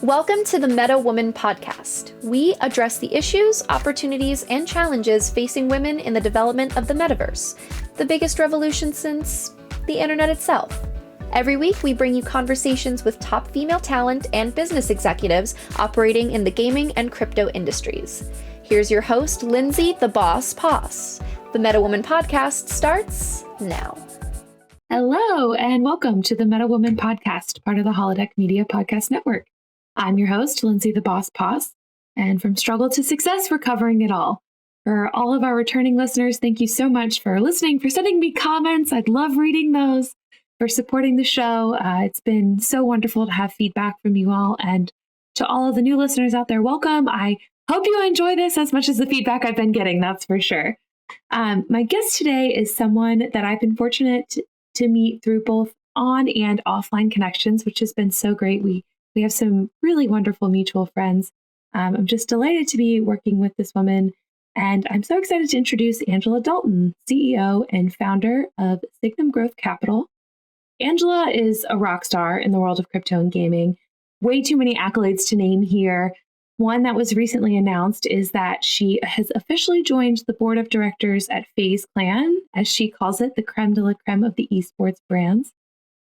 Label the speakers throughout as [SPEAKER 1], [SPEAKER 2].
[SPEAKER 1] Welcome to the Meta Woman podcast. We address the issues, opportunities, and challenges facing women in the development of the metaverse, the biggest revolution since the internet itself. Every week, we bring you conversations with top female talent and business executives operating in the gaming and crypto industries. Here's your host, Lindsay the Boss Poss. The Meta Woman podcast starts now.
[SPEAKER 2] Hello, and welcome to the Meta Woman podcast, part of the Holodeck Media Podcast Network. I'm your host, Lindsay the Boss Poss, and from struggle to success, we're covering it all. For all of our returning listeners, thank you so much for listening, for sending me comments. I'd love reading those, for supporting the show. It's been so wonderful to have feedback from you all, and to all of the new listeners out there, welcome. I hope you enjoy this as much as the feedback I've been getting, that's for sure. My guest today is someone that I've been fortunate to meet through both on and offline connections, which has been so great. We have some really wonderful mutual friends. I'm just delighted to be working with this woman, and I'm so excited to introduce Angela Dalton, CEO and founder of Signum Growth Capital. Angela is a rock star in the world of crypto and gaming. Way too many accolades to name here. One that was recently announced is that she has officially joined the board of directors at FaZe Clan, as she calls it, the creme de la creme of the esports brands.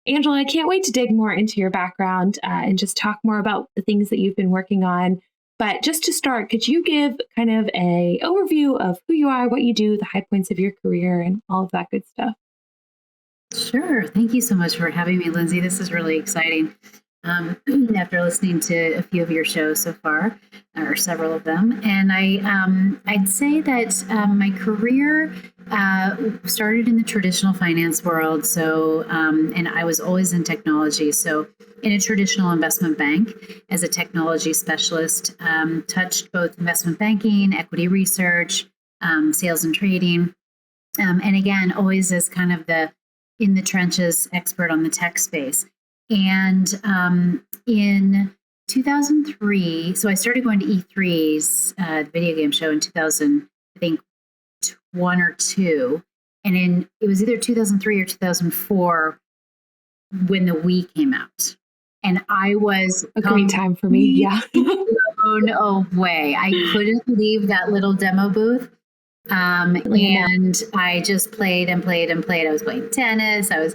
[SPEAKER 2] Angela, I can't wait to dig more into your background and just talk more about the things that you've been working on. But just to start, could you give kind of an overview of who you are, what you do, the high points of your career, and all of that good stuff?
[SPEAKER 3] Sure. Thank you so much for having me, Lindsay. This is really exciting. After listening to a few of your shows so far, or several of them, and I'd say that my career started in the traditional finance world. So, and I was always in technology. So, in a traditional investment bank as a technology specialist, touched both investment banking, equity research, sales and trading, and again, always as kind of the in the trenches expert on the tech space. And in 2003, so I started going to E3's the video game show in 2000, I think 1 or 2. And it was either 2003 or 2004 when the Wii came out. And I was
[SPEAKER 2] a great time for me. Yeah.
[SPEAKER 3] blown away. I couldn't leave that little demo booth. And I just played and played and played. I was playing tennis. I was,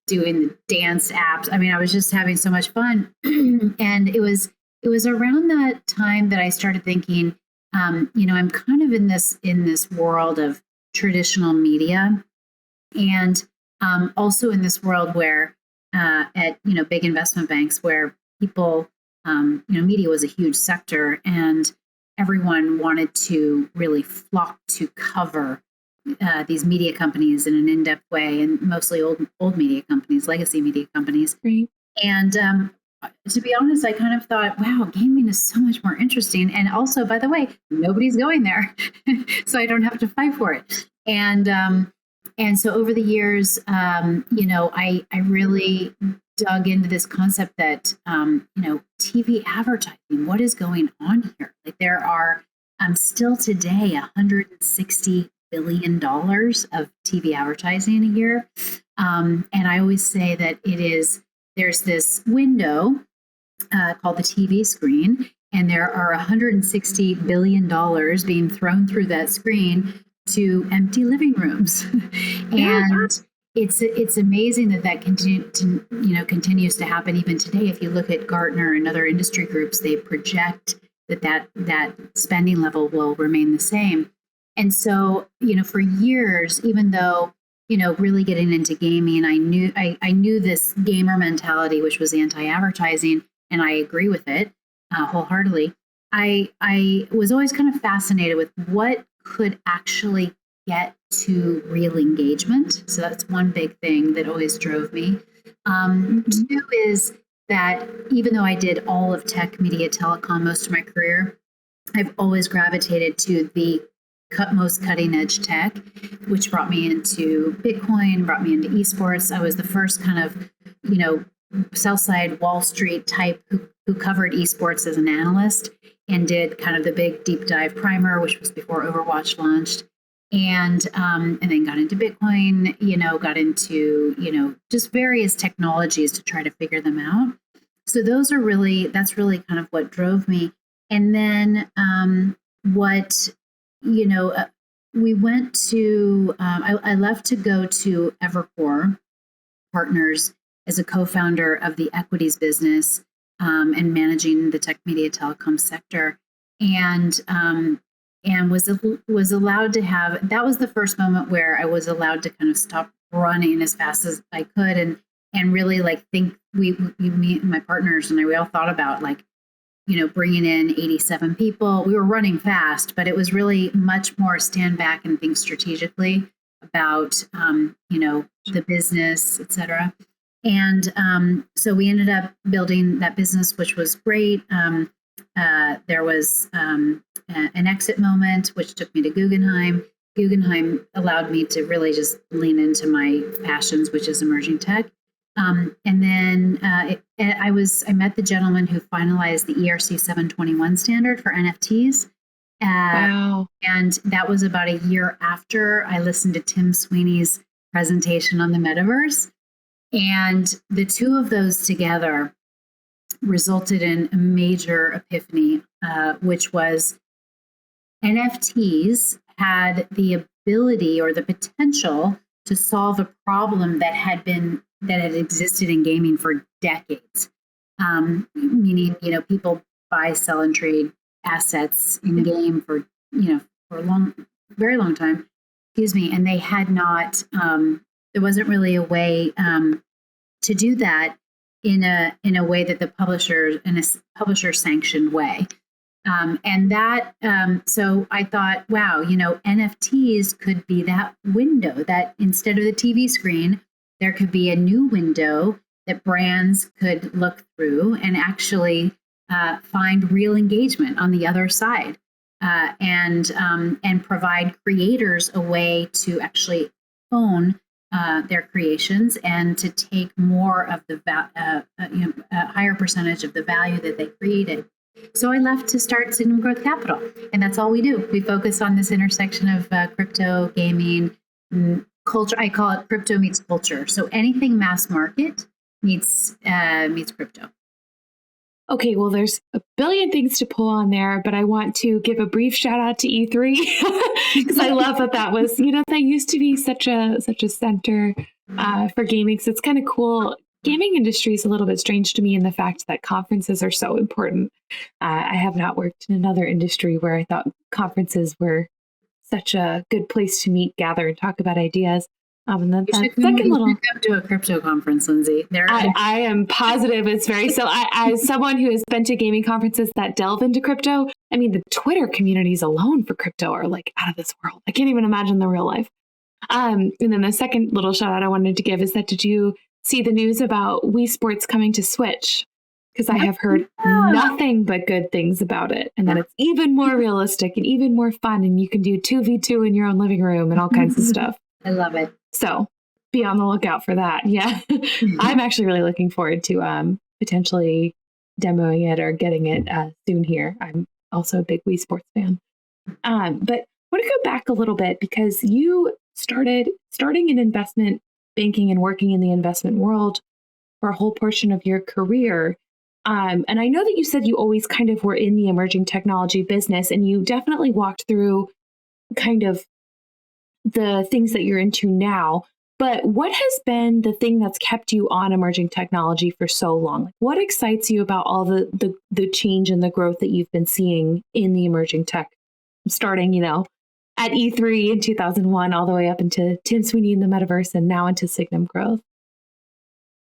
[SPEAKER 3] doing the dance apps. I mean, I was just having so much fun. And it was around that time that I started thinking, I'm kind of in this world of traditional media, and also in this world where at big investment banks where people, media was a huge sector, and everyone wanted to really flock to cover these media companies in an in-depth way, and mostly old media companies, legacy media companies.
[SPEAKER 2] Right.
[SPEAKER 3] And to be honest, I kind of thought, wow, gaming is so much more interesting. And also, by the way, nobody's going there, so I don't have to fight for it. And so over the years, I really dug into this concept that, TV advertising, what is going on here? Like there are still today $160 billion of TV advertising a year. And I always say that there's this window called the TV screen, and there are $160 billion being thrown through that screen to empty living rooms. And it's amazing that continues to happen even today. If you look at Gartner and other industry groups, they project that spending level will remain the same. And so, for years, even though, really getting into gaming, I knew this gamer mentality, which was anti-advertising, and I agree with it wholeheartedly. I was always kind of fascinated with what could actually get to real engagement. So that's one big thing that always drove me. Two is that even though I did all of tech, media, telecom most of my career, I've always gravitated to the most cutting edge tech, which brought me into Bitcoin, brought me into esports. I was the first kind of, Southside Wall Street type who covered esports as an analyst and did kind of the big deep dive primer, which was before Overwatch launched. And then got into Bitcoin, got into, just various technologies to try to figure them out. So that's really kind of what drove me. And then what, you know, we went to, I left to go to Evercore Partners as a co-founder of the equities business, and managing the tech media telecom sector. And was allowed to have, that was the first moment where I was allowed to kind of stop running as fast as I could and really like think me and my partners and we all thought about like, bringing in 87 people. We were running fast, but it was really much more stand back and think strategically about, the business, et cetera. And so we ended up building that business, which was great. There was an exit moment, which took me to Guggenheim. Guggenheim allowed me to really just lean into my passions, which is emerging tech. And then I met the gentleman who finalized the ERC 721 standard for NFTs.
[SPEAKER 2] Wow.
[SPEAKER 3] And that was about a year after I listened to Tim Sweeney's presentation on the metaverse. And the two of those together resulted in a major epiphany, which was NFTs had the ability or the potential to solve a problem that had existed in gaming for decades. Meaning, people buy, sell, and trade assets in game for a very long time. Excuse me, and they had not. There wasn't really a way to do that in a way that the publisher sanctioned way. And that, so I thought, wow, NFTs could be that window that instead of the TV screen, there could be a new window that brands could look through and actually find real engagement on the other side, and provide creators a way to actually own their creations and to take more of the a higher percentage of the value that they created. So I left to start Signum Growth Capital, and that's all we do. We focus on this intersection of crypto, gaming, culture. I call it crypto meets culture. So anything mass market meets crypto.
[SPEAKER 2] Okay, well, there's a billion things to pull on there, but I want to give a brief shout out to E3 because I love that was, that used to be such a center for gaming. So it's kind of cool. Gaming industry is a little bit strange to me in the fact that conferences are so important. I have not worked in another industry where I thought conferences were such a good place to meet, gather, and talk about ideas. And then
[SPEAKER 3] you should come to a crypto conference, Lindsay.
[SPEAKER 2] I am positive it's very so. As someone who has been to gaming conferences that delve into crypto, I mean, the Twitter communities alone for crypto are like out of this world. I can't even imagine the real life. And then the second little shout out I wanted to give is that did you see the news about Wii Sports coming to Switch? Because I have heard nothing but good things about it, and that it's even more realistic and even more fun, and you can do 2v2 in your own living room and all kinds of stuff.
[SPEAKER 3] I love it.
[SPEAKER 2] So be on the lookout for that. Yeah. I'm actually really looking forward to potentially demoing it or getting it soon here. I'm also a big Wii Sports fan. But I want to go back a little bit because you starting in investment banking and working in the investment world for a whole portion of your career. And I know that you said you always kind of were in the emerging technology business, and you definitely walked through kind of the things that you're into now. But what has been the thing that's kept you on emerging technology for so long? What excites you about all the change and the growth that you've been seeing in the emerging tech, starting, at E3 in 2001, all the way up into Tim Sweeney in the metaverse and now into Signum Growth?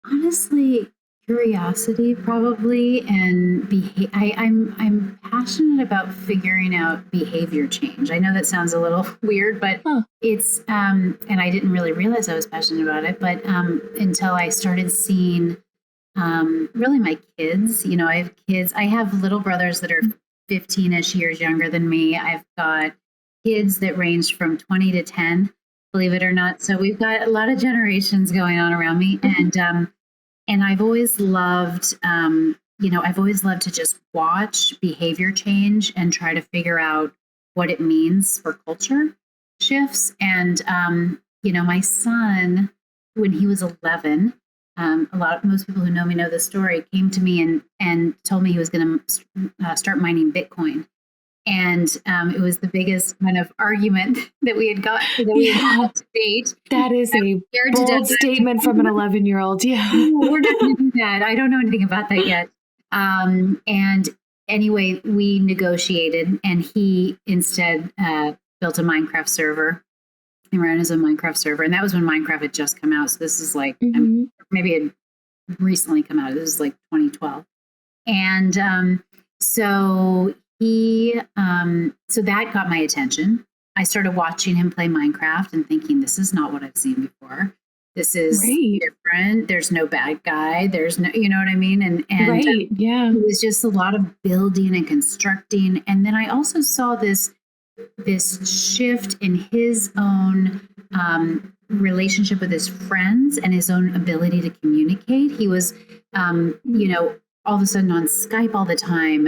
[SPEAKER 3] Honestly, curiosity probably, and I'm passionate about figuring out behavior change. I know that sounds a little weird, but it's and I didn't really realize I was passionate about it, but until I started seeing really my kids. I have kids. I have little brothers that are 15-ish years younger than me. I've got kids that range from 20 to 10, believe it or not. So we've got a lot of generations going on around me, and I've always loved, I've always loved to just watch behavior change and try to figure out what it means for culture shifts. And, my son, when he was 11, most people who know me know the story, came to me and told me he was going to start mining Bitcoin. And it was the biggest kind of argument that we had had to date.
[SPEAKER 2] That is a bold statement from an 11-year-old. Yeah.
[SPEAKER 3] We're not going to do that. I don't know anything about that yet. And anyway, we negotiated, and he instead built a Minecraft server. He ran as a Minecraft server, and that was when Minecraft had just come out. So this is like, maybe it had recently come out. This is like 2012. And so that got my attention. I started watching him play Minecraft and thinking, this is not what I've seen before. This is different. There's no bad guy. There's no, you know what I mean? And it was just a lot of building and constructing. And then I also saw this shift in his own relationship with his friends and his own ability to communicate. He was, all of a sudden on Skype all the time,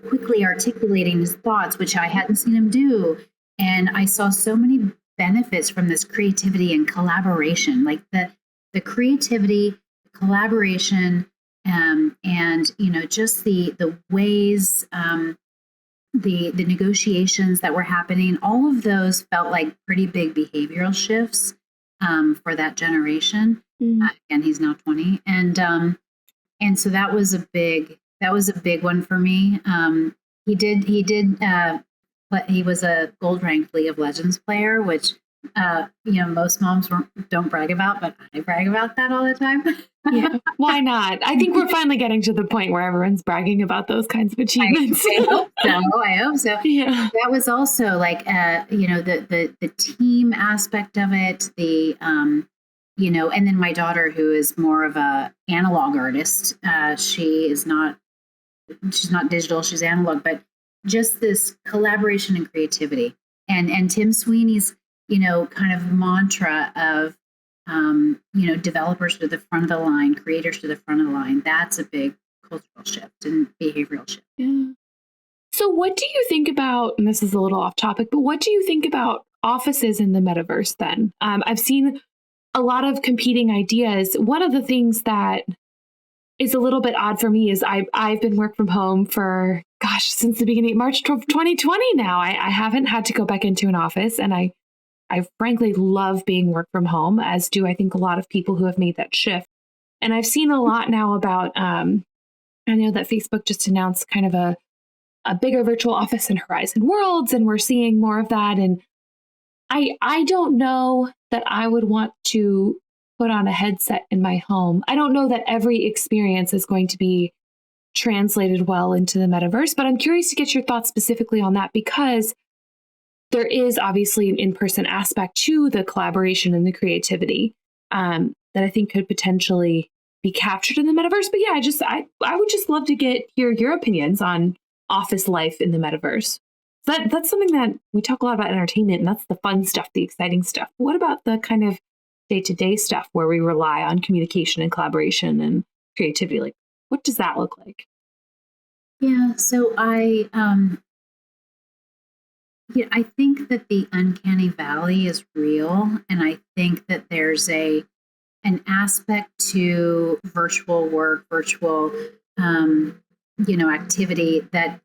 [SPEAKER 3] quickly articulating his thoughts, which I hadn't seen him do. And I saw so many benefits from this creativity and collaboration, like the creativity, collaboration, and just the ways, the negotiations that were happening. All of those felt like pretty big behavioral shifts for that generation. Again, he's now 20, and so that was a big one for me. He was a gold ranked League of Legends player, which most moms don't brag about, but I brag about that all the time.
[SPEAKER 2] Yeah, why not? I think we're finally getting to the point where everyone's bragging about those kinds of achievements.
[SPEAKER 3] I hope so. Yeah. That was also like the team aspect of it, and then my daughter, who is more of a analog artist, she's not digital, she's analog, but just this collaboration and creativity, and Tim Sweeney's kind of mantra of developers to the front of the line, creators to the front of the line. That's a big cultural shift and behavioral shift.
[SPEAKER 2] Yeah. So what do you think about, and this is a little off topic, but what do you think about offices in the metaverse then? I've seen a lot of competing ideas. One of the things that is a little bit odd for me is I've been work from home for, since the beginning of March 2020 now. I haven't had to go back into an office, and I frankly love being work from home, as do I think a lot of people who have made that shift. And I've seen a lot now about, I know that Facebook just announced kind of a bigger virtual office in Horizon Worlds, and we're seeing more of that. And I don't know that I would want to put on a headset in my home. I don't know that every experience is going to be translated well into the metaverse, but I'm curious to get your thoughts specifically on that, because there is obviously an in-person aspect to the collaboration and the creativity that I think could potentially be captured in the metaverse. But yeah, I would just love to hear your opinions on office life in the metaverse. That's something that we talk a lot about entertainment, and that's the fun stuff, the exciting stuff. What about the kind of day-to-day stuff where we rely on communication and collaboration and creativity? Like, what does that look like?
[SPEAKER 3] Yeah, so I think that the uncanny valley is real, and I think that there's an aspect to virtual work, virtual activity that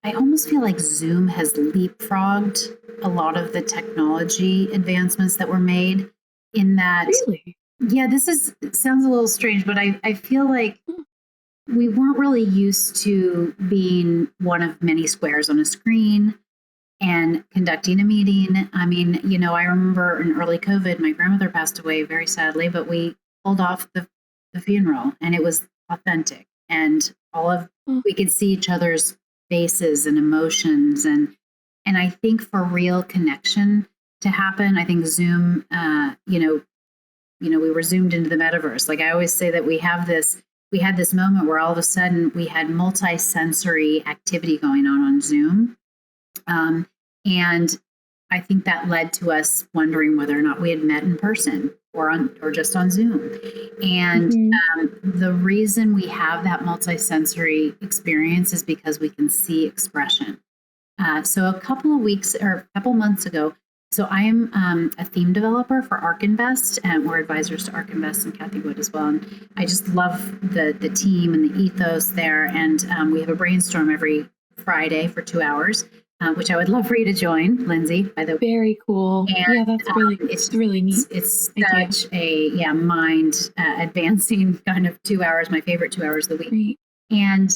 [SPEAKER 3] I almost feel like Zoom has leapfrogged a lot of the technology advancements that were made in that.
[SPEAKER 2] Really?
[SPEAKER 3] Yeah, it sounds a little strange, but I feel like we weren't really used to being one of many squares on a screen and conducting a meeting. I mean, I remember in early COVID, my grandmother passed away very sadly, but we pulled off the funeral, and it was authentic, and we could see each other's faces and emotions, and I think for real connection to happen, I think Zoom, we were zoomed into the metaverse. Like I always say that we had this moment where all of a sudden we had multi-sensory activity going on Zoom. And I think that led to us wondering whether or not we had met in person or just on Zoom. And the reason we have that multi-sensory experience is because we can see expression. So a couple months ago, So I am a theme developer for ARK Invest, and we're advisors to ARK Invest and Kathy Wood as well. And I just love the team and the ethos there. And we have a brainstorm every Friday for 2 hours, which I would love for you to join, Lindsay, by the way.
[SPEAKER 2] Very cool.
[SPEAKER 3] And,
[SPEAKER 2] yeah, that's it's really neat.
[SPEAKER 3] It's such a mind advancing kind of 2 hours, my favorite 2 hours of the week.
[SPEAKER 2] Great.
[SPEAKER 3] And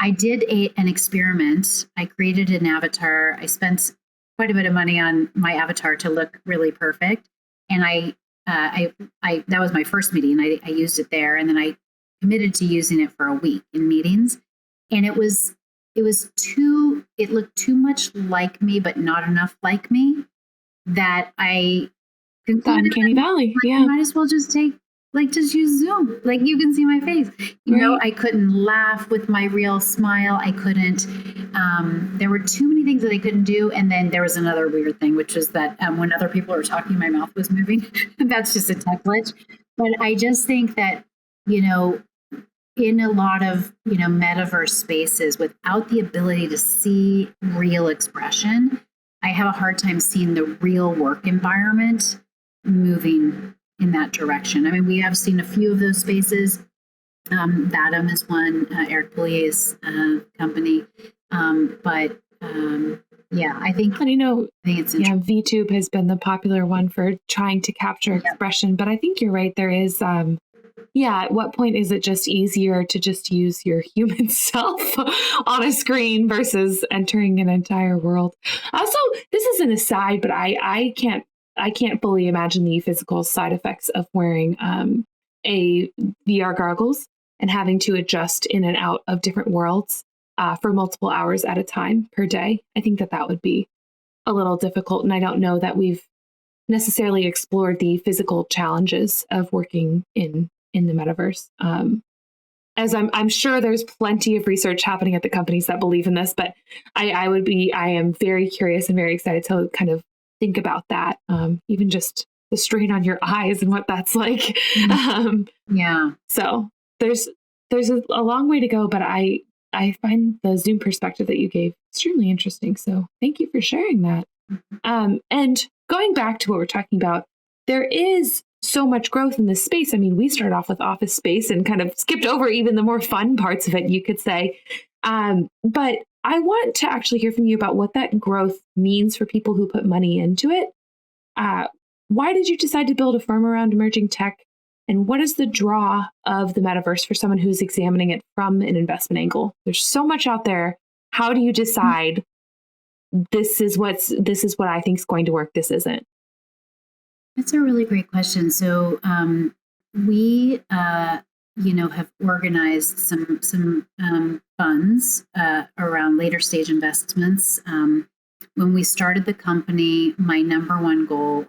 [SPEAKER 3] I did an experiment. I created an avatar. I spent quite a bit of money on my avatar to look really perfect. And I that was my first meeting. I used it there, and then I committed to using it for a week in meetings. And it looked too much like me, but not enough like me, that I concluded
[SPEAKER 2] Uncanny Valley.
[SPEAKER 3] I might as well just just use Zoom. Like, you can see my face. You know, I couldn't laugh with my real smile. I couldn't, there were too many things that I couldn't do. And then there was another weird thing, which was that when other people were talking, my mouth was moving. That's just a tech glitch. But I just think that, in a lot of, metaverse spaces, without the ability to see real expression, I have a hard time seeing the real work environment moving in that direction. I mean, we have seen a few of those spaces. Datum is one, Eric Pollier's company. I think,
[SPEAKER 2] and
[SPEAKER 3] I think it's interesting.
[SPEAKER 2] VTube has been the popular one for trying to capture expression, but I think you're right. There is, at what point is it just easier to just use your human self on a screen versus entering an entire world? Also, this is an aside, but I can't fully imagine the physical side effects of wearing a VR goggles and having to adjust in and out of different worlds for multiple hours at a time per day. I think that would be a little difficult, and I don't know that we've necessarily explored the physical challenges of working in the metaverse. As I'm sure there's plenty of research happening at the companies that believe in this, but I am very curious and very excited to kind of think about that, even just the strain on your eyes and what that's like. So there's a long way to go, but I find the Zoom perspective that you gave extremely interesting. So thank you for sharing that. And going back to what we're talking about, there is so much growth in this space. I mean, we started off with office space and kind of skipped over even the more fun parts of it, you could say. But I want to actually hear from you about what that growth means for people who put money into it. Why did you decide to build a firm around emerging tech? And what is the draw of the metaverse for someone who's examining it from an investment angle? There's so much out there. How do you decide this is what I think is going to work, this isn't?
[SPEAKER 3] That's a really great question. So we have organized some funds around later stage investments. When we started the company, my number one goal,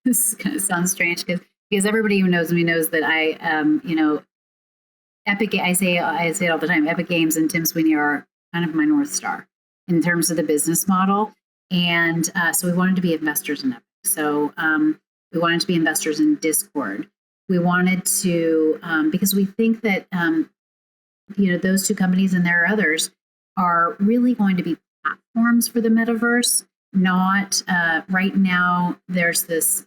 [SPEAKER 3] this kind of sounds strange because everybody who knows me knows that I say it all the time, Epic Games and Tim Sweeney are kind of my North Star in terms of the business model. And so we wanted to be investors in Epic. So we wanted to be investors in Discord. We wanted to, because we think that, those two companies, and there are others, are really going to be platforms for the metaverse. Not right now, there's this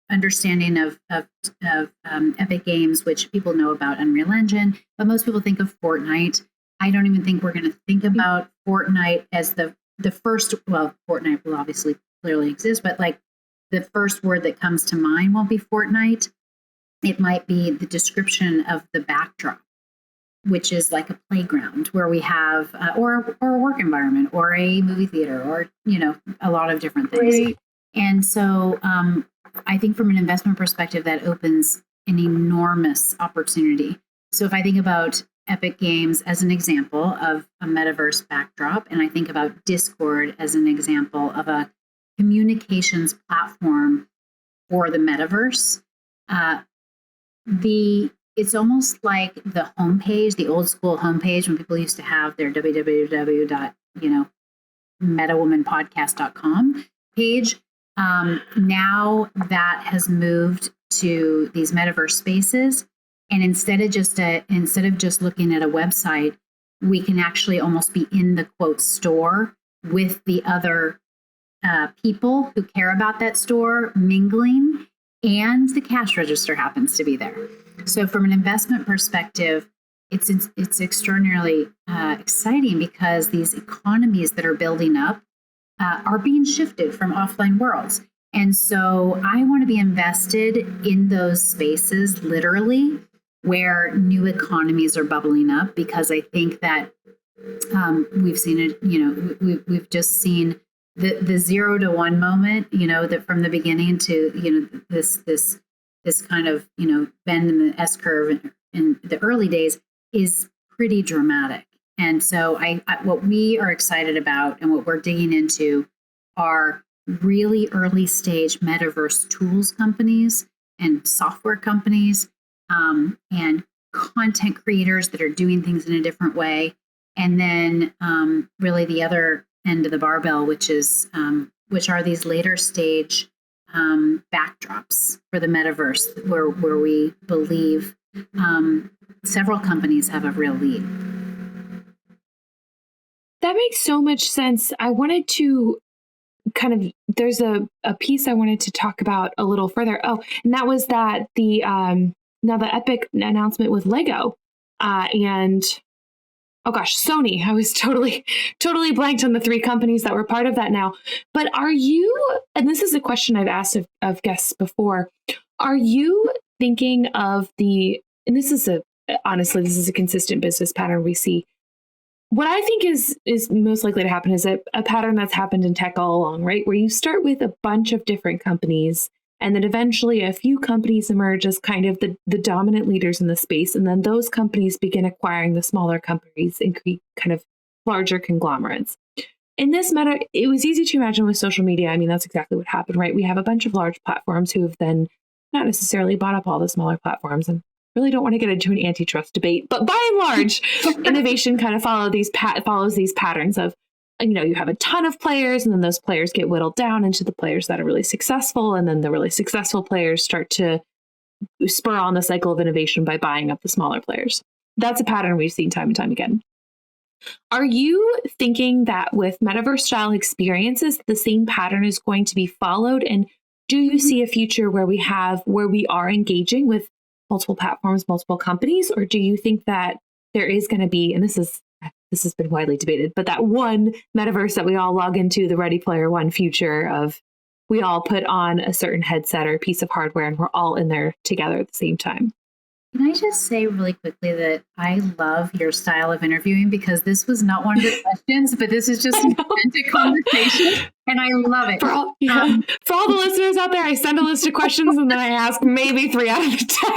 [SPEAKER 3] understanding of Epic Games, which people know about Unreal Engine, but most people think of Fortnite. I don't even think we're going to think about Fortnite as the first, well, Fortnite will obviously clearly exist, but like the first word that comes to mind won't be Fortnite. It might be the description of the backdrop, which is like a playground where we have, or a work environment, or a movie theater, or, a lot of different things. Right. And so I think from an investment perspective, that opens an enormous opportunity. So if I think about Epic Games as an example of a metaverse backdrop, and I think about Discord as an example of a communications platform for the metaverse, it's almost like the homepage, the old school homepage when people used to have their www.metawomanpodcast.com page. Now that has moved to these metaverse spaces, and instead of just looking at a website, we can actually almost be in the quote store with the other people who care about that store mingling, and the cash register happens to be there. So from an investment perspective, it's extraordinarily exciting because these economies that are building up are being shifted from offline worlds. And so I want to be invested in those spaces, literally, where new economies are bubbling up, because I think that we've seen it, we've just seen the 0 to 1 moment, that from the beginning to, this kind of, bend in the S curve in the early days is pretty dramatic. And so what we are excited about and what we're digging into are really early stage metaverse tools companies and software companies, and content creators that are doing things in a different way. And then really the other end of the barbell, which are these later stage backdrops for the metaverse, where we believe several companies have a real lead.
[SPEAKER 2] That makes so much sense. I wanted to there's a piece I wanted to talk about a little further. Oh, and that was that the Epic announcement with Lego and oh gosh, Sony. I was totally blanked on the 3 companies that were part of that now. But are you, and this is a question I've asked of guests before, are you thinking of and this is honestly, this is a consistent business pattern we see. What I think is most likely to happen is a pattern that's happened in tech all along, right? Where you start with a bunch of different companies, and then eventually a few companies emerge as kind of the dominant leaders in the space. And then those companies begin acquiring the smaller companies and create kind of larger conglomerates. In this matter, it was easy to imagine with social media. I mean, that's exactly what happened, right? We have a bunch of large platforms who have then not necessarily bought up all the smaller platforms, and really don't want to get into an antitrust debate, but by and large, innovation kind of follows these patterns of, you have a ton of players, and then those players get whittled down into the players that are really successful, and then the really successful players start to spur on the cycle of innovation by buying up the smaller players. That's a pattern we've seen time and time again. Are you thinking that with metaverse style experiences, the same pattern is going to be followed? And do you see a future where we are engaging with multiple platforms, multiple companies, or do you think that there is going to be, and this has been widely debated, but that one metaverse that we all log into, the Ready Player One future of we all put on a certain headset or a piece of hardware and we're all in there together at the same time?
[SPEAKER 3] Can I just say really quickly that I love your style of interviewing, because this was not one of the questions, but this is just an authentic conversation, and I love it.
[SPEAKER 2] For all the listeners out there, I send a list of questions and then I ask maybe 3 out of 10.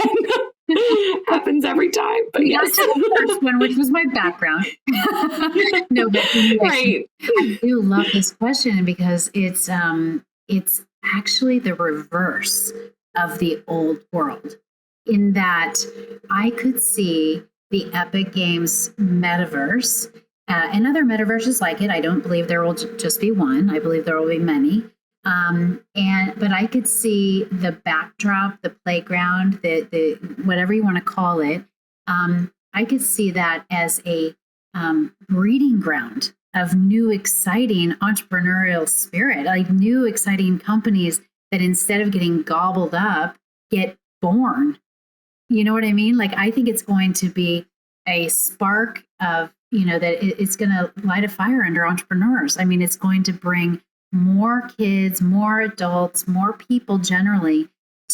[SPEAKER 2] Happens every time, but yes.
[SPEAKER 3] Not to the first one, which was my background. No, but anyway,
[SPEAKER 2] right.
[SPEAKER 3] I do love this question because it's actually the reverse of the old world, in that I could see the Epic Games metaverse and other metaverses like it. I don't believe there will just be one. I believe there will be many. But I could see the backdrop, the playground, the whatever you want to call it. I could see that as a breeding ground of new, exciting entrepreneurial spirit, like new, exciting companies that instead of getting gobbled up, get born. You know what I mean? Like, I think it's going to be a spark of, that it's going to light a fire under entrepreneurs. I mean, it's going to bring more kids, more adults, more people generally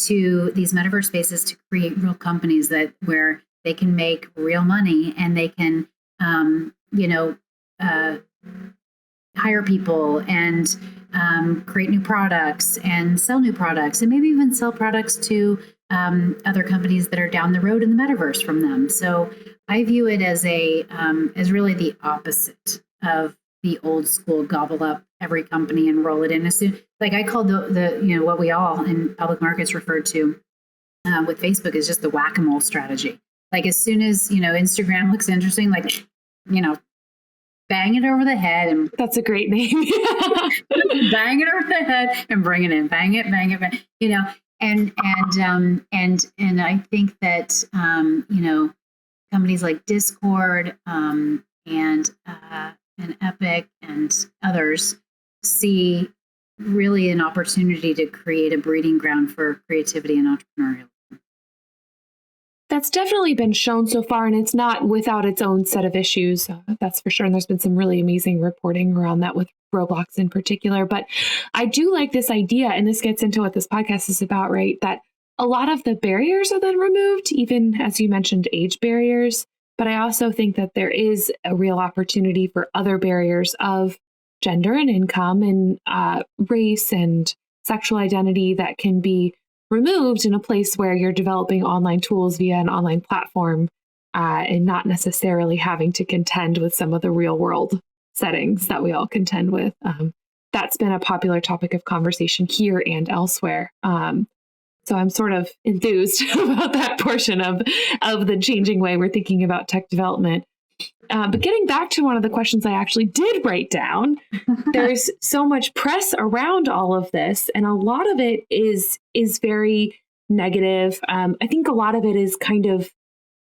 [SPEAKER 3] to these metaverse spaces to create real companies where they can make real money, and they can, hire people and create new products and sell new products, and maybe even sell products to other companies that are down the road in the metaverse from them. So I view it as as really the opposite of the old school gobble up every company and roll it in. As soon, like I call the what we all in public markets refer to with Facebook is just the whack-a-mole strategy. Like, as soon as Instagram looks interesting, like bang it over the head, and
[SPEAKER 2] that's a great name.
[SPEAKER 3] Bang it over the head and bring it in, bang it, and I think that companies like Discord and Epic and others see really an opportunity to create a breeding ground for creativity and entrepreneurial.
[SPEAKER 2] That's definitely been shown so far, and it's not without its own set of issues. That's for sure. And there's been some really amazing reporting around that with Roblox in particular. But I do like this idea, and this gets into what this podcast is about, right? That a lot of the barriers are then removed, even as you mentioned, age barriers. But I also think that there is a real opportunity for other barriers of gender and income and race and sexual identity that can be removed in a place where you're developing online tools via an online platform and not necessarily having to contend with some of the real world settings that we all contend with. That's been a popular topic of conversation here and elsewhere. So I'm sort of enthused about that portion of the changing way we're thinking about tech development. But getting back to one of the questions I actually did write down, there's so much press around all of this, and a lot of it is very negative. I think a lot of it is kind of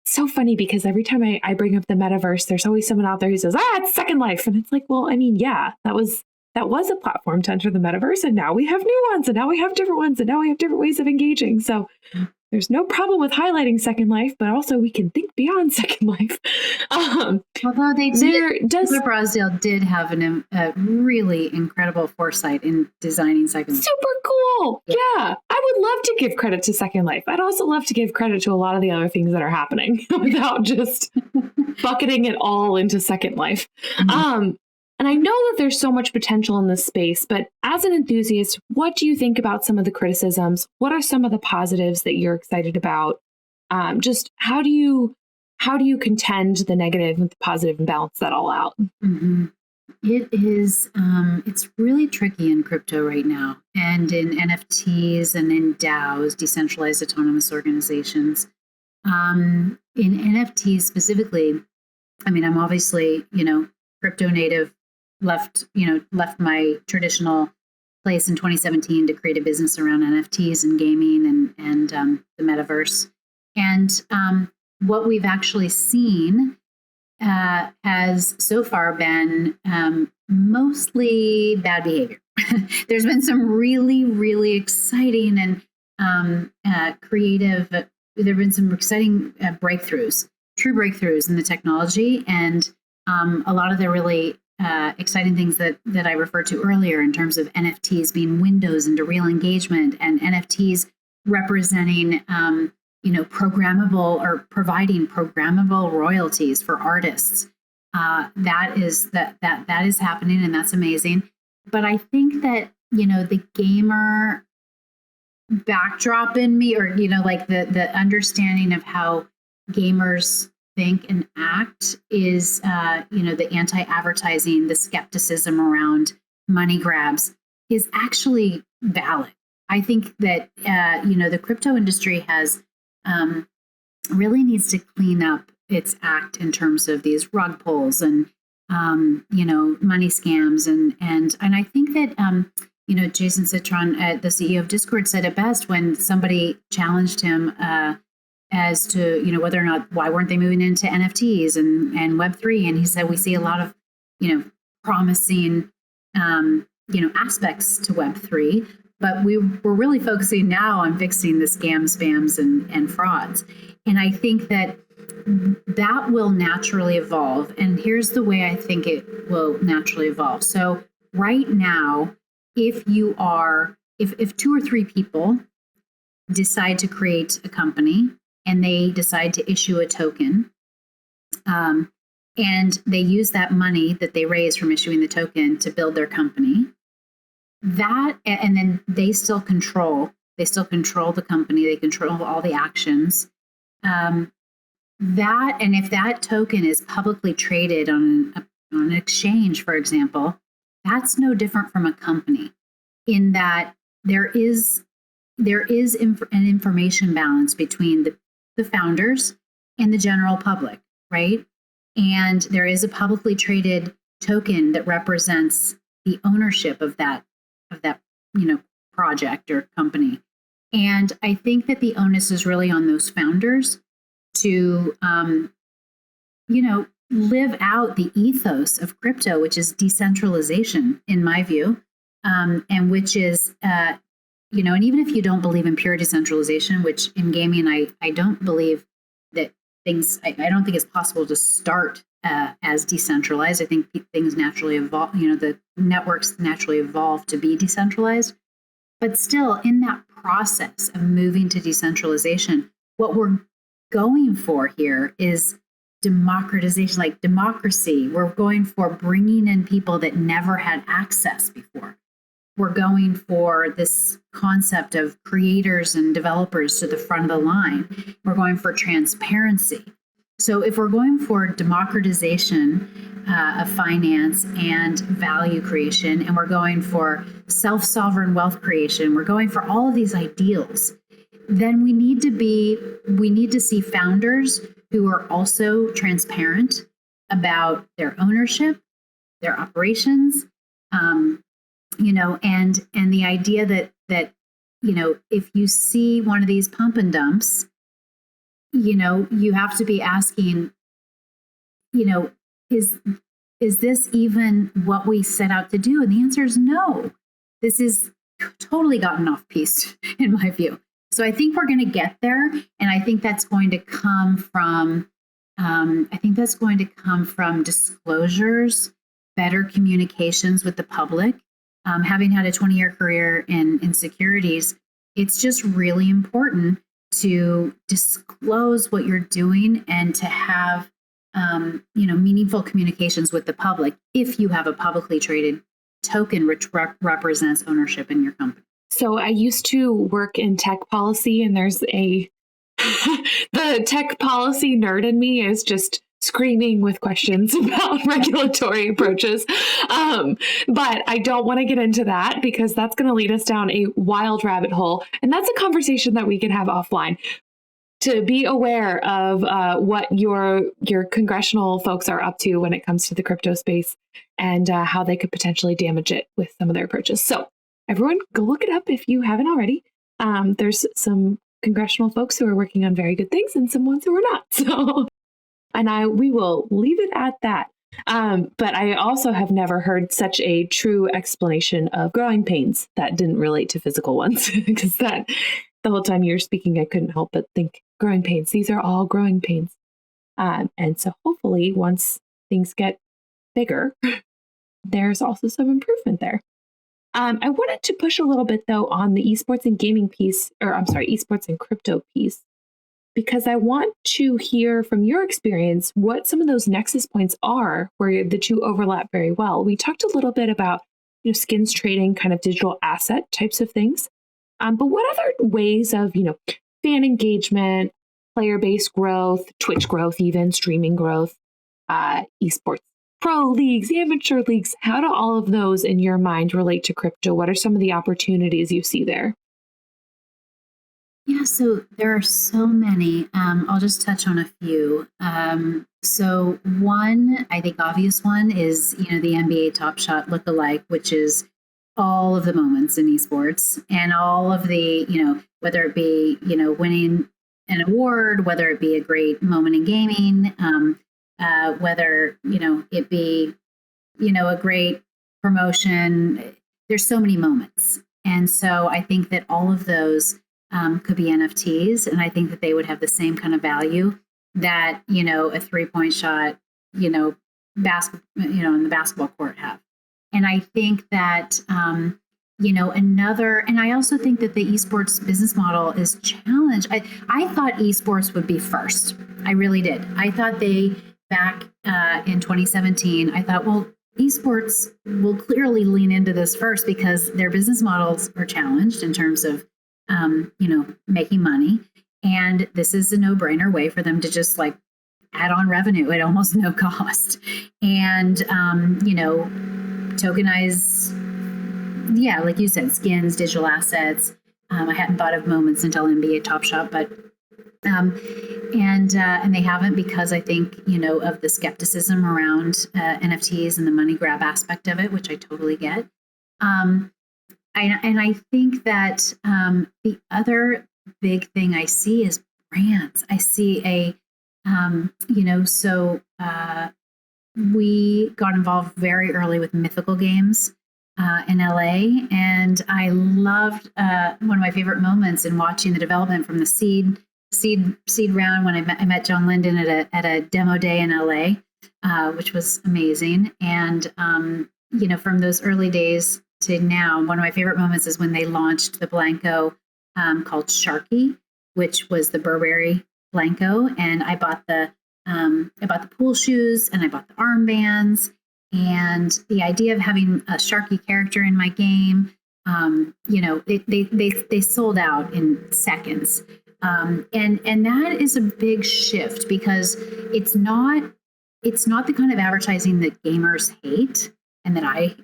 [SPEAKER 2] so funny because every time I bring up the metaverse, there's always someone out there who says, it's Second Life. And it's like, well, I mean, yeah, that was a platform to enter the metaverse, and now we have new ones, and now we have different ones, and now we have different ways of engaging. So there's no problem with highlighting Second Life, but also we can think beyond Second Life.
[SPEAKER 3] Although Cliff Rosdale did have a really incredible foresight in designing Second Life.
[SPEAKER 2] Super cool. Yeah. I would love to give credit to Second Life. I'd also love to give credit to a lot of the other things that are happening without just bucketing it all into Second Life. Mm-hmm. And I know that there's so much potential in this space, but as an enthusiast, what do you think about some of the criticisms? What are some of the positives that you're excited about? Just how do you contend the negative with the positive and balance that all out?
[SPEAKER 3] Mm-hmm. It is, it's really tricky in crypto right now, and in NFTs and in DAOs, decentralized autonomous organizations. In NFTs specifically, I mean, I'm obviously, crypto native, left my traditional place in 2017 to create a business around NFTs and gaming and the metaverse. And what we've actually seen has so far been mostly bad behavior. There's been some really, really exciting and creative, there have been some exciting true breakthroughs in the technology, and a lot of the really exciting things that I referred to earlier in terms of NFTs being windows into real engagement, and NFTs representing programmable or providing programmable royalties for artists. That is happening, and that's amazing. But I think that the gamer backdrop in me, or like the understanding of how gamers think and act is the anti-advertising, the skepticism around money grabs is actually valid. I think that the crypto industry has really needs to clean up its act in terms of these rug pulls and money scams, and I think that Jason Citron, the CEO of Discord, said it best when somebody challenged him as to whether or not, why weren't they moving into NFTs and Web3, and he said we see a lot of promising aspects to Web3, but we're really focusing now on fixing the scams, spams, and frauds. And I think that will naturally evolve. And here's the way I think it will naturally evolve. So right now, if two or three people decide to create a company and they decide to issue a token, and they use that money that they raise from issuing the token to build their company, and then they still control the company, they control all the actions. And if that token is publicly traded on an exchange, for example, that's no different from a company, in that there is an information balance between the founders and the general public, right? And there is a publicly traded token that represents the ownership of that project or company. And I think that the onus is really on those founders to live out the ethos of crypto, which is decentralization, in my view, and which is, and even if you don't believe in pure decentralization, which in gaming, I don't believe that I don't think it's possible to start as decentralized. I think things naturally evolve, the networks naturally evolve to be decentralized. But still, in that process of moving to decentralization, what we're going for here is democratization, like democracy. We're going for bringing in people that never had access before. We're going for this concept of creators and developers to the front of the line. We're going for transparency. So if we're going for democratization of finance and value creation, and we're going for self-sovereign wealth creation, we're going for all of these ideals, then we need to see founders who are also transparent about their ownership, their operations, and the idea that if you see one of these pump and dumps, you have to be asking, is this even what we set out to do? And the answer is no. This is totally gotten off piste, in my view. So I think we're going to get there, and I think that's going to come from disclosures, better communications with the public. Having had a 20-year career in securities, it's just really important to disclose what you're doing and to have meaningful communications with the public if you have a publicly traded token which represents ownership in your company.
[SPEAKER 2] So I used to work in tech policy, and there's the tech policy nerd in me is just screaming with questions about regulatory approaches. But I don't want to get into that because that's going to lead us down a wild rabbit hole. And that's a conversation that we can have offline. To be aware of what your congressional folks are up to when it comes to the crypto space and how they could potentially damage it with some of their approaches. So everyone, go look it up if you haven't already. There's some congressional folks who are working on very good things and some ones who are not. So, and we will leave it at that. But I also have never heard such a true explanation of growing pains that didn't relate to physical ones, because that the whole time you were speaking, I couldn't help but think growing pains. These are all growing pains. And so hopefully once things get bigger, there's also some improvement there. I wanted to push a little bit, though, on the esports and gaming piece, esports and crypto piece, because I want to hear from your experience what some of those nexus points are where the two overlap very well. We talked a little bit about skins trading, kind of digital asset types of things. But what other ways of, fan engagement, player-based growth, Twitch growth, even streaming growth, esports, pro leagues, amateur leagues, how do all of those in your mind relate to crypto? What are some of the opportunities you see there?
[SPEAKER 3] Yeah, so there are so many. I'll just touch on a few. So one, I think obvious one is, the NBA Top Shot lookalike, which is all of the moments in esports and all of the, whether it be, winning an award, whether it be a great moment in gaming, whether, it be, a great promotion. There's so many moments. And so I think that all of those could be NFTs. And I think that they would have the same kind of value that, a 3-point shot, in the basketball court have. And I think that, and I also think that the esports business model is challenged. I thought esports would be first. I really did. I thought back in 2017, I thought, well, esports will clearly lean into this first because their business models are challenged in terms of, making money. And this is a no-brainer way for them to just add on revenue at almost no cost. And, tokenize, like you said, skins, digital assets. I hadn't thought of moments until NBA Top Shot, but and they haven't because I think of the skepticism around NFTs and the money grab aspect of it, which I totally get. And I think that the other big thing I see is brands. I see we got involved very early with mythical games. in LA, and I loved one of my favorite moments in watching the development from the seed round when I met John Linden at a demo day in LA, which was amazing. And from those early days to now, one of my favorite moments is when they launched the Blanco called Sharky, which was the Burberry Blanco, and I bought the pool shoes and I bought the armbands, and the idea of having a Sharky character in my game, they sold out in seconds, and that is a big shift because it's not the kind of advertising that gamers hate and that I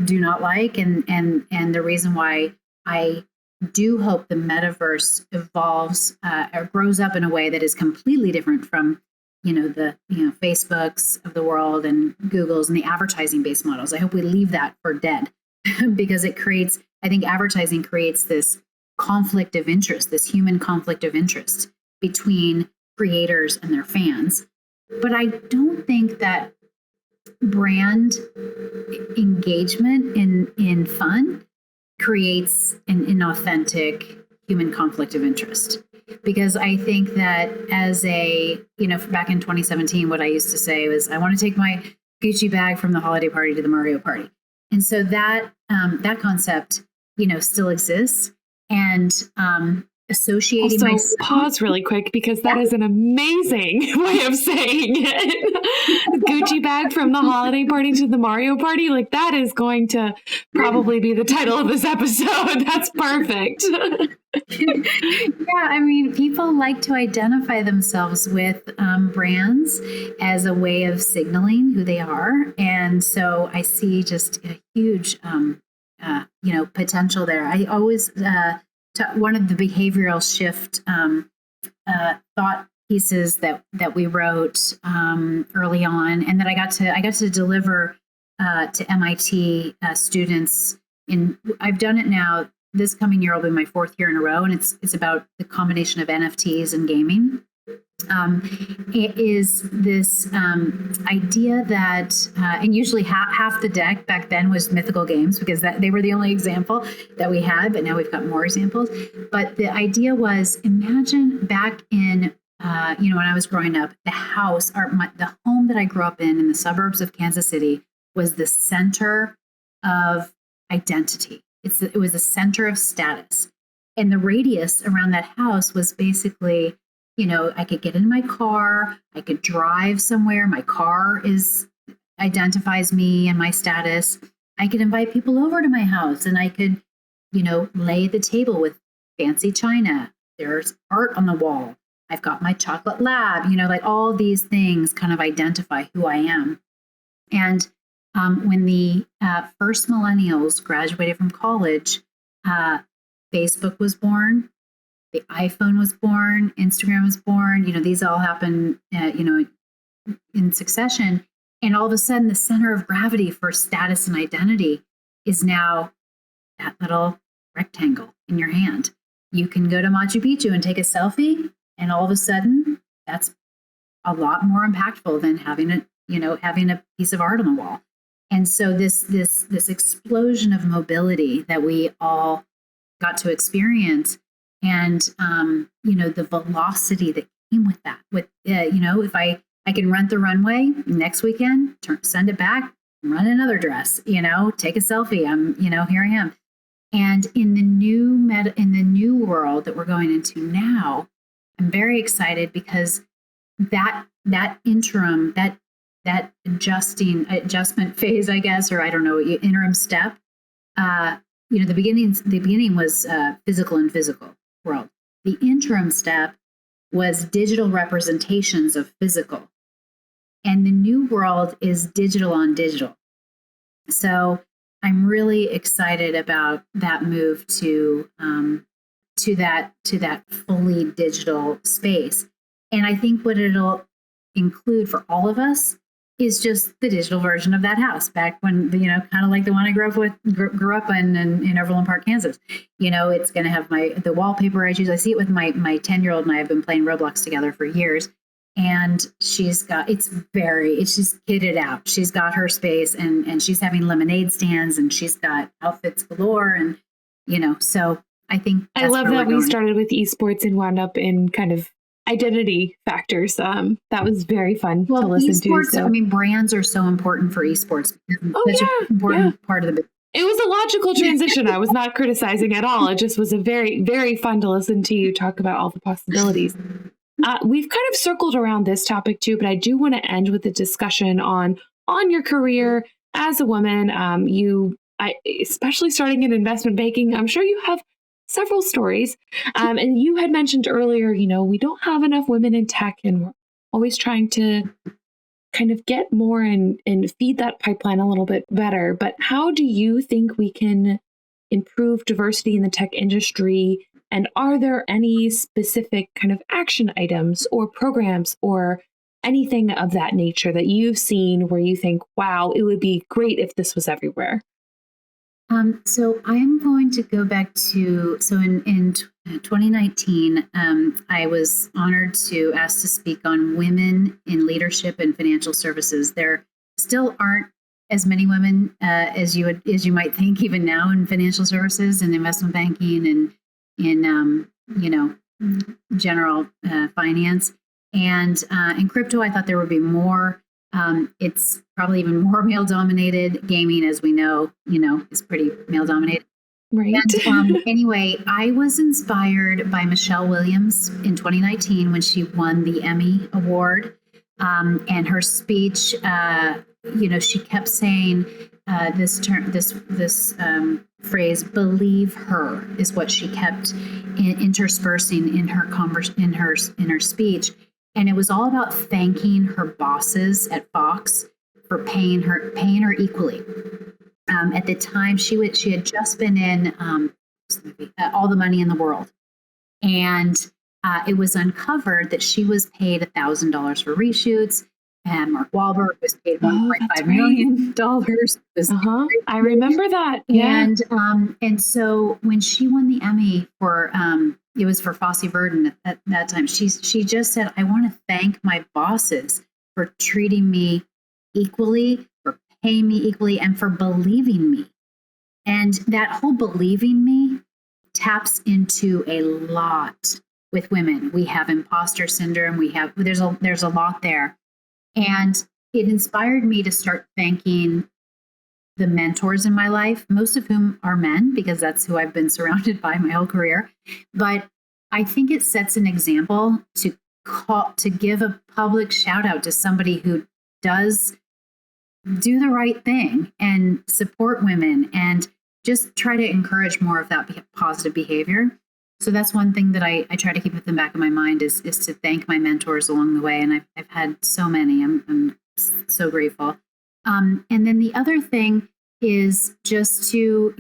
[SPEAKER 3] do not like, and the reason why I do hope the metaverse evolves or grows up in a way that is completely different from the Facebooks of the world and Googles and the advertising based models. I hope we leave that for dead because I think advertising creates this conflict of interest, this human conflict of interest between creators and their fans. But I don't think that brand engagement in fun creates an inauthentic human conflict of interest. Because I think that as back in 2017, what I used to say was, I want to take my Gucci bag from the holiday party to the Mario party. And so that concept, still exists. And associating
[SPEAKER 2] also, pause really quick, because that is an amazing way of saying it. Gucci bag from the holiday party to the Mario party. Like, that is going to probably be the title of this episode. That's perfect.
[SPEAKER 3] Yeah, I mean, people like to identify themselves with brands as a way of signaling who they are. And so I see just a huge, potential there. I always, one of the behavioral shift thought pieces that we wrote early on, and that I got to deliver to MIT students. I've done it now. This coming year will be my fourth year in a row, and it's about the combination of NFTs and gaming. It is this idea that, and usually half the deck back then was mythical games, because they were the only example that we had, but now we've got more examples. But the idea was, imagine back in, when I was growing up, the home that I grew up in the suburbs of Kansas City was the center of identity. It was the center of status. And the radius around that house was basically, I could get in my car, I could drive somewhere, my car identifies me and my status. I could invite people over to my house, and I could, lay at the table with fancy china. There's art on the wall. I've got my chocolate lab, like all these things kind of identify who I am. And when the first millennials graduated from college, Facebook was born. The iPhone was born, Instagram was born, these all happened, in succession. And all of a sudden, the center of gravity for status and identity is now that little rectangle in your hand. You can go to Machu Picchu and take a selfie, and all of a sudden, that's a lot more impactful than having a piece of art on the wall. And so this explosion of mobility that we all got to experience, and the velocity that came with that, if I can rent the runway next weekend, send it back, run another dress, take a selfie, here I am. And in the new world that we're going into now, I'm very excited, because that interim, that adjustment phase, I guess, or I don't know, interim step, the beginning was physical and physical world. The interim step was digital representations of physical. And the new world is digital on digital. So I'm really excited about that move to that fully digital space. And I think what it'll include for all of us is just the digital version of that house back when, kind of like the one I grew up in Overland Park, Kansas. It's going to have the wallpaper I choose. I see it with my 10-year-old, and I have been playing Roblox together for years. And she's just kitted out. She's got her space, and she's having lemonade stands, and she's got outfits galore. And, so I think
[SPEAKER 2] I love that we started with esports and wound up in kind of identity factors. That was very fun to listen to.
[SPEAKER 3] So. I mean, brands are so important for esports. Such an important part of the business.
[SPEAKER 2] It was a logical transition. I was not criticizing at all. It just was a very, very fun to listen to you talk about all the possibilities. We've kind of circled around this topic too, but I do want to end with a discussion on your career as a woman. Especially starting in investment banking, I'm sure you have several stories. And you had mentioned earlier, we don't have enough women in tech, and we're always trying to kind of get more and feed that pipeline a little bit better. But how do you think we can improve diversity in the tech industry? And are there any specific kind of action items or programs or anything of that nature that you've seen where you think, wow, it would be great if this was everywhere?
[SPEAKER 3] So I'm going to go back to, in 2019, I was honored to ask to speak on women in leadership and financial services. There still aren't as many women as you might think, even now, in financial services and investment banking and in general finance. And in crypto, I thought there would be more. It's probably even more male dominated. Gaming, as we know, is pretty male dominated.
[SPEAKER 2] Right.
[SPEAKER 3] And anyway, I was inspired by Michelle Williams in 2019 when she won the Emmy Award. And her speech, she kept saying this phrase, "Believe her," is what she kept interspersing in her speech. And it was all about thanking her bosses at Fox for paying her equally. At the time, she had just been in All the Money in the World, and it was uncovered that she was paid $1,000 for reshoots, and Mark Wahlberg was paid $1.5 million.
[SPEAKER 2] I remember that. Yeah.
[SPEAKER 3] And so when she won the Emmy for it was for Fosse Verdon at that time, she just said, "I want to thank my bosses for treating me equally, for paying me equally, and for believing me." And that whole believing me taps into a lot with women. We have imposter syndrome. There's a lot there. And it inspired me to start thanking the mentors in my life, most of whom are men, because that's who I've been surrounded by my whole career. But I think it sets an example to give a public shout out to somebody who does do the right thing and support women and just try to encourage more of that positive behavior. So that's one thing that I try to keep at the back of my mind is to thank my mentors along the way. And I've had so many. I'm so grateful. And then the other thing is just to,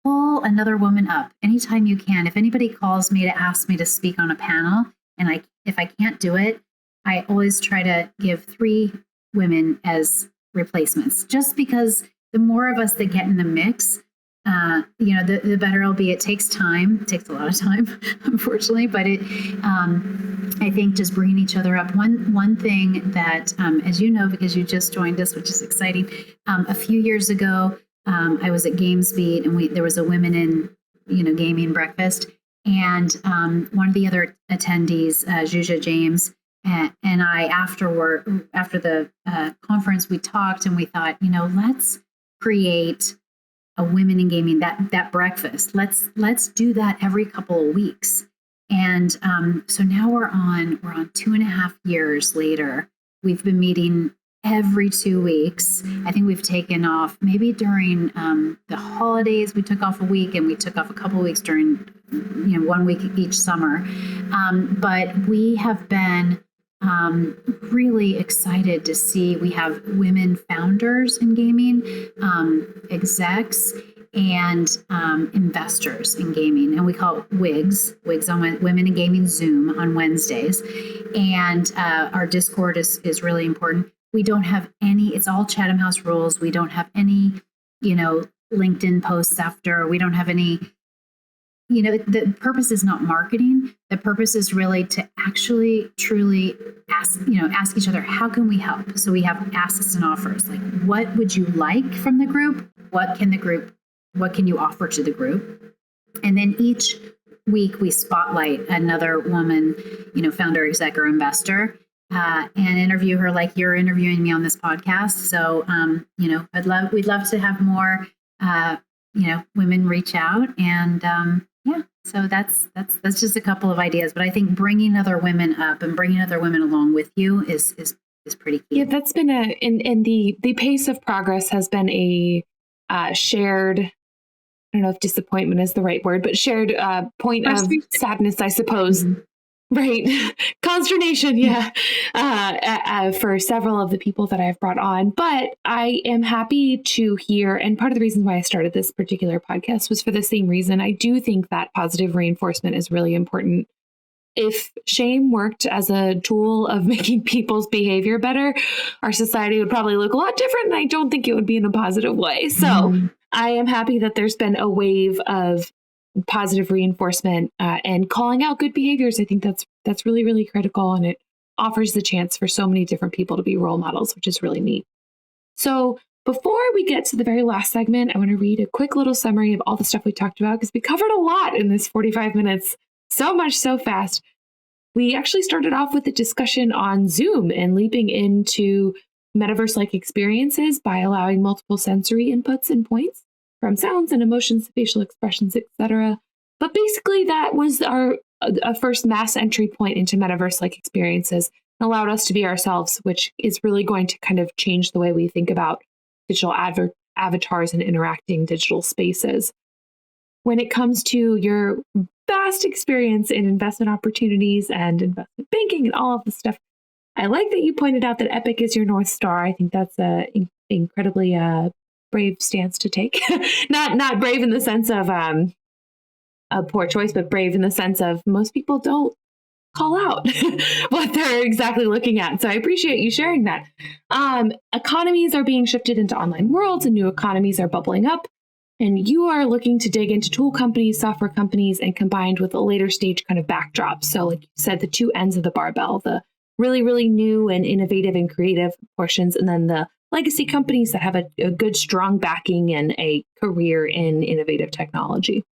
[SPEAKER 3] pull another woman up anytime you can. If anybody calls me to ask me to speak on a panel, and if I can't do it, I always try to give 3 women as replacements, just because the more of us that get in the mix, the better it'll be. It takes time. It takes a lot of time, unfortunately, but I think just bringing each other up. One thing that, as you know, because you just joined us, which is exciting, a few years ago, I was at GamesBeat, and there was a women in, gaming breakfast, and one of the other attendees, Juja James, and I after the conference, we talked and we thought, let's create a women in gaming, that breakfast. Let's do that every couple of weeks. And so now we're on 2.5 years later. We've been meeting every 2 weeks. I think we've taken off maybe during the holidays. We took off a week, and we took off a couple of weeks during 1 week each summer. But we have been really excited to see we have women founders in gaming, execs, and investors in gaming, and we call it WIGS on Women in Gaming Zoom on Wednesdays. And our Discord is really important. We don't have any; it's all Chatham House rules. We don't have any, LinkedIn posts after. We don't have any the purpose is not marketing. The purpose is really to actually truly ask each other, how can we help? So we have asks and offers. Like, what would you like from the group? What can you offer to the group? And then each week we spotlight another woman, founder, exec, or investor, and interview her like you're interviewing me on this podcast. So, we'd love to have more, women reach out, and so that's just a couple of ideas. But I think bringing other women up and bringing other women along with you is pretty key.
[SPEAKER 2] Yeah, that's been in the pace of progress has been a shared. I don't know if disappointment is the right word, but shared point of sadness, I suppose. Mm-hmm. Right. Consternation. Yeah. For several of the people that I've brought on, but I am happy to hear. And part of the reason why I started this particular podcast was for the same reason. I do think that positive reinforcement is really important. If shame worked as a tool of making people's behavior better, our society would probably look a lot different. And I don't think it would be in a positive way. So I am happy that there's been a wave of positive reinforcement and calling out good behaviors. I think that's really, really critical. And it offers the chance for so many different people to be role models, which is really neat. So before we get to the very last segment, I want to read a quick little summary of all the stuff we talked about, because we covered a lot in this 45 minutes. So much, so fast. We actually started off with a discussion on Zoom and leaping into metaverse-like experiences by allowing multiple sensory inputs and points, from sounds and emotions to facial expressions, etc. But basically, that was our first mass entry point into metaverse-like experiences, and allowed us to be ourselves, which is really going to kind of change the way we think about digital avatars and interacting digital spaces. When it comes to your vast experience in investment opportunities and investment banking and all of this stuff, I like that you pointed out that Epic is your North Star. I think that's an incredibly brave stance to take. not brave in the sense of a poor choice, but brave in the sense of most people don't call out what they're exactly looking at. So I appreciate you sharing that. Economies are being shifted into online worlds, and new economies are bubbling up. And you are looking to dig into tool companies, software companies, and combined with a later stage kind of backdrop. So like you said, the two ends of the barbell, the really, really new and innovative and creative portions, and then the legacy companies that have a good, strong backing and a career in innovative technology.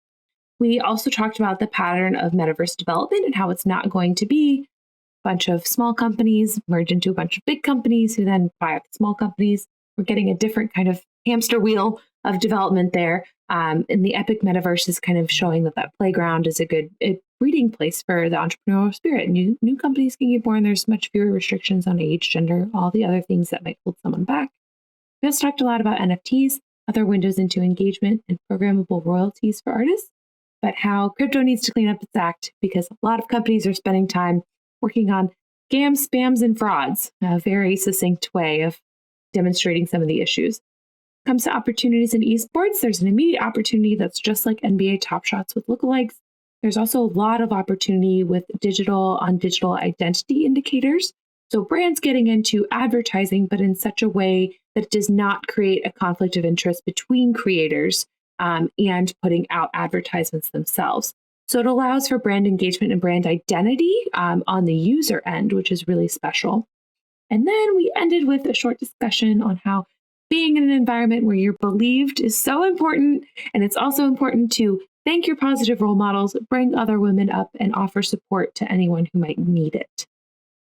[SPEAKER 2] We also talked about the pattern of metaverse development and how it's not going to be a bunch of small companies merge into a bunch of big companies who then buy up the small companies. We're getting a different kind of hamster wheel of development there. And the Epic Metaverse is kind of showing that playground is a good breeding place for the entrepreneurial spirit. New companies can get born. There's much fewer restrictions on age, gender, all the other things that might hold someone back. We also talked a lot about NFTs, other windows into engagement, and programmable royalties for artists, but how crypto needs to clean up its act because a lot of companies are spending time working on scams, spams, and frauds, a very succinct way of demonstrating some of the issues. Comes to opportunities in esports, there's an immediate opportunity that's just like NBA Top Shots with lookalikes. There's also a lot of opportunity with digital identity indicators. So brands getting into advertising, but in such a way that it does not create a conflict of interest between creators and putting out advertisements themselves. So it allows for brand engagement and brand identity on the user end, which is really special. And then we ended with a short discussion on how being in an environment where you're believed is so important. And it's also important to thank your positive role models, bring other women up, and offer support to anyone who might need it.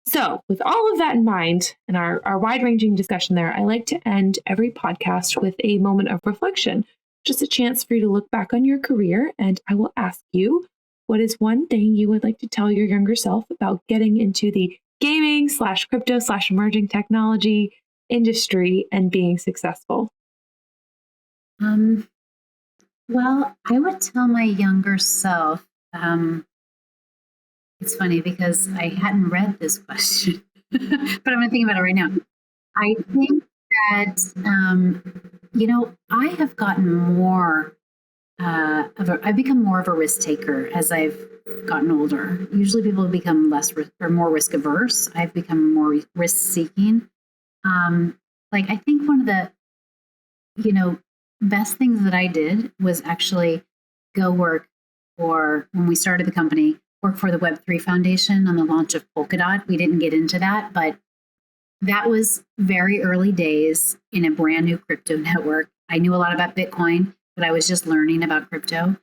[SPEAKER 2] So with all of that in mind and our wide-ranging discussion there, I like to end every podcast with a moment of reflection, just a chance for you to look back on your career. And I will ask you, what is one thing you would like to tell your younger self about getting into the gaming / crypto / emerging technology industry and being successful?
[SPEAKER 3] Well, I would tell my younger self, it's funny because I hadn't read this question, but I'm going to think about it right now. I think that, I have gotten more I've become more of a risk taker as I've gotten older. Usually people become more risk averse. I've become more risk seeking. I think one of the, best things that I did was actually go work or when we started the company, worked for the Web3 Foundation on the launch of Polkadot. We didn't get into that, but that was very early days in a brand new crypto network. I knew a lot about Bitcoin, but I was just learning about crypto.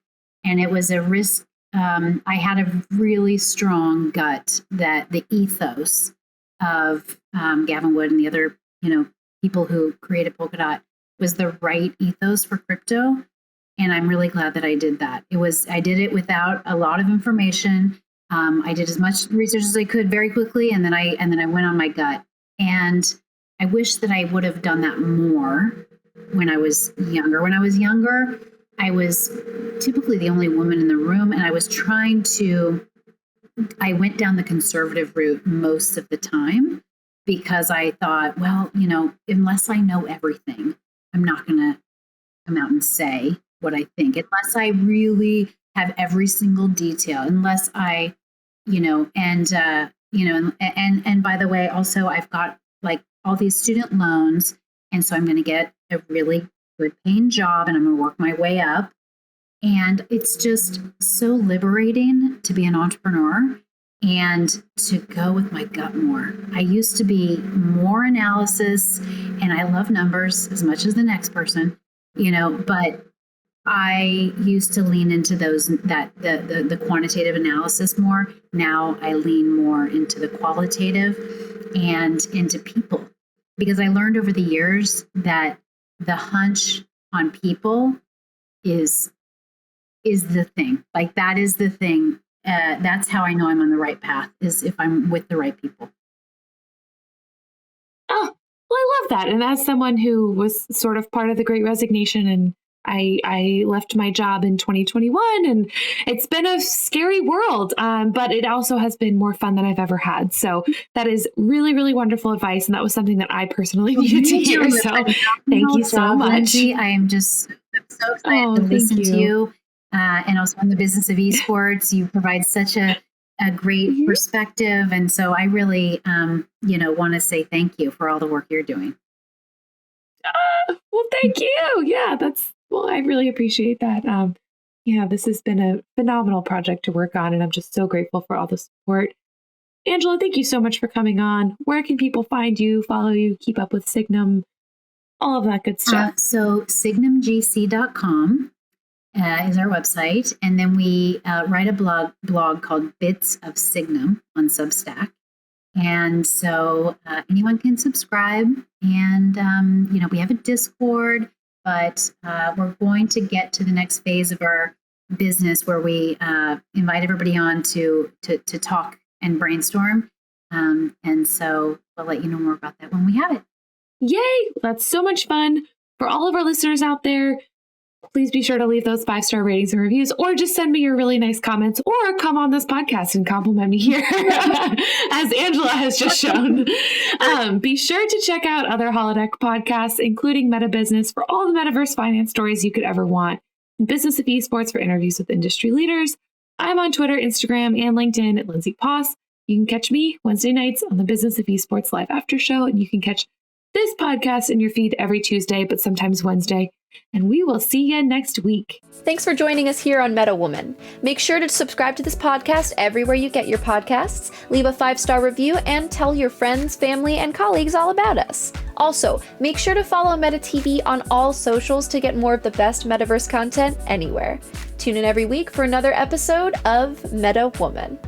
[SPEAKER 3] And it was a risk. I had a really strong gut that the ethos of Gavin Wood and the other, people who created Polkadot was the right ethos for crypto. And I'm really glad that I did that. I did it without a lot of information. I did as much research as I could very quickly, and then I went on my gut. And I wish that I would have done that more when I was younger. When I was younger, I was typically the only woman in the room, and I went down the conservative route most of the time because I thought, well, unless I know everything, I'm not going to come out and say what I think, unless I really have every single detail, unless I, and by the way, also I've got like all these student loans. And so I'm going to get a really good paying job and I'm going to work my way up. And it's just so liberating to be an entrepreneur and to go with my gut more. I used to be more analysis, and I love numbers as much as the next person, but I used to lean into the quantitative analysis more. Now I lean more into the qualitative and into people, because I learned over the years that the hunch on people is the thing. Like that is the thing. That's how I know I'm on the right path, is if I'm with the right people.
[SPEAKER 2] Oh, well, I love that. And as someone who was sort of part of the Great Resignation, and I left my job in 2021, and it's been a scary world, but it also has been more fun than I've ever had. So that is really, really wonderful advice. And that was something that I personally needed to hear. So thank you so much.
[SPEAKER 3] Lindsay. I'm so excited to listen to you. And also in the business of esports, you provide such a great perspective. And so I really, want to say thank you for all the work you're doing.
[SPEAKER 2] Well, thank you. Yeah, I really appreciate that. This has been a phenomenal project to work on, and I'm just so grateful for all the support. Angela, thank you so much for coming on. Where can people find you, follow you, keep up with Signum, all of that good stuff?
[SPEAKER 3] So signumgc.com is our website. And then we write a blog called Bits of Signum on Substack. And so anyone can subscribe. And, we have a Discord, but we're going to get to the next phase of our business where we invite everybody on to talk and brainstorm. And so we'll let you know more about that when we have it.
[SPEAKER 2] Yay! That's so much fun. For all of our listeners out there, please be sure to leave those 5-star ratings and reviews, or just send me your really nice comments, or come on this podcast and compliment me here, as Angela has just shown. Be sure to check out other holodeck podcasts, including Meta Business, for all the metaverse finance stories you could ever want, and Business of Esports for interviews with industry leaders. I'm on Twitter, Instagram, and LinkedIn at Lindsay Poss. You can catch me Wednesday nights on the Business of Esports live after show, and you can catch this podcast in your feed every Tuesday, but sometimes Wednesday. And we will see you next week.
[SPEAKER 1] Thanks for joining us here on Meta Woman. Make sure to subscribe to this podcast everywhere you get your podcasts, leave a 5-star review, and tell your friends, family, and colleagues all about us. Also, make sure to follow Meta TV on all socials to get more of the best metaverse content anywhere. Tune in every week for another episode of Meta Woman.